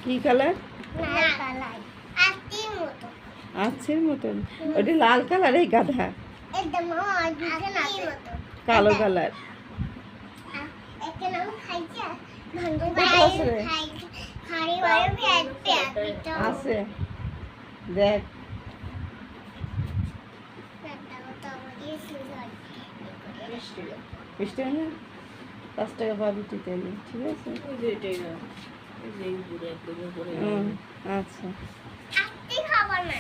কি কালার? লাল কালার আতির মতো আছের মতন। ওটা লাল কালার, এই গাধা একদম আতির মতো কালো কালার। একটা নাম খাইছে ভাঙ্গো কত আছে রে? খাড়ি বাড়ি পেট আছে দেখ। মিষ্টি না 5 টাকা পাবি তুই তাইলে, ঠিক আছে? আচ্ছা, আতি খাবার না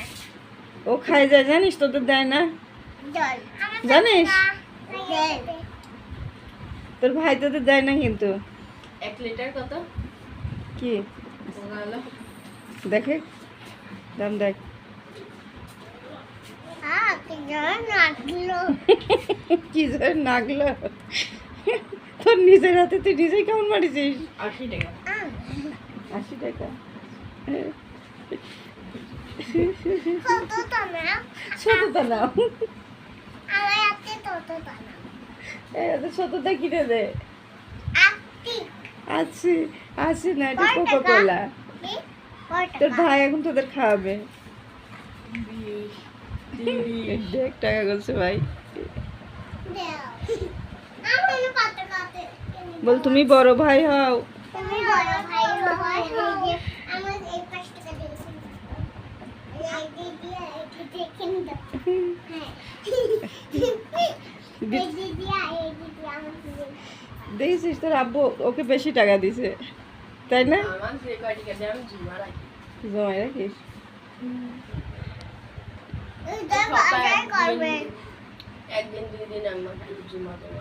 ও খাই যায় জানিস, তোদের দেয় না জল জানিস? জল তোর ভাই তোদের দেয় না কিন্তু। 1 লিটার কত? কি ভালো। দেখে দাম দেখ। কি জল লাগলো কি জোর নাগলো তোর নিজের হাতে তুই নিজেই কেমন মারিছিস? 80 টাকা। 80 টাকা কতটা না ছোটটা নাও, আমার আতি ততটা না এই ছোটটা কিনে দে। আতি আছে আছে না, এটা কয় কোকো টাকা? কোলা। কি কত তোর টাকা ভাই এখন তোদের খাওয়াবে। 20 1 টাকা করছে ভাই। দাও আমার কত কত বল তুমি বড় ভাই হও। তুমি বড় ভাই হয় আমার এই 5 টাকা দিয়েছি এই দিদি এটা দেখেন দাও হ্যাঁ এই দিদি আমাকে দেখেছিস তোর আব্বু ওকে বেশি টাকা দিছে, তাই না? আমার যে কয় টাকা দাম জমা রাখি। জমাই রাখিস। এটা বাজার করবে একদিন 2 দিন আমার জমা দেবো।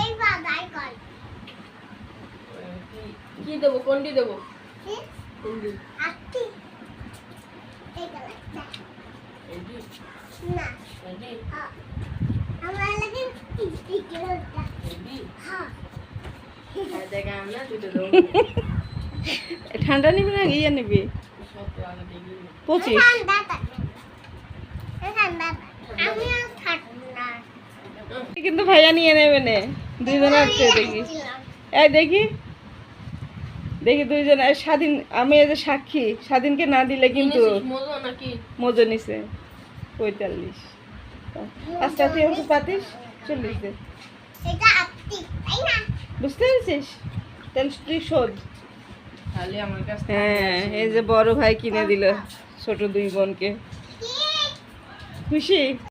এই বাজার কর কি দেবো, কোনটি দেবো? কি কোনটি? আতি এই কালারটা এডি না এডি আমার লাগে টিকিটটা এডি হ্যাঁ দেখা আমরা দুটো দেবো। ঠান্ডা নিবি না ইয়ে নিবি? সব আগে দেখি 25। ঠান্ডা থাকে ঠান্ডা আমি ঠান্ডা কিন্তু ভাইয়া নিয়ে নেবে নে, দুইজন আসছে দেখি। এই দেখি দেখি দুইজন স্বাধীন, আমি এই যে সাক্ষী, স্বাধীনকে না দিলে কিন্তু মজা নাকি? মজা নিছে 45। আচ্ছা তুই আমাকে পাতিস 40 দে। এটা আতি তাই না বুঝতে পেরেছিস? তাহলে তুই শোধ। তাহলে আমার কাছে হ্যাঁ, এই যে বড় ভাই কিনে দিল ছোট 2 বোনকে। কি খুশি?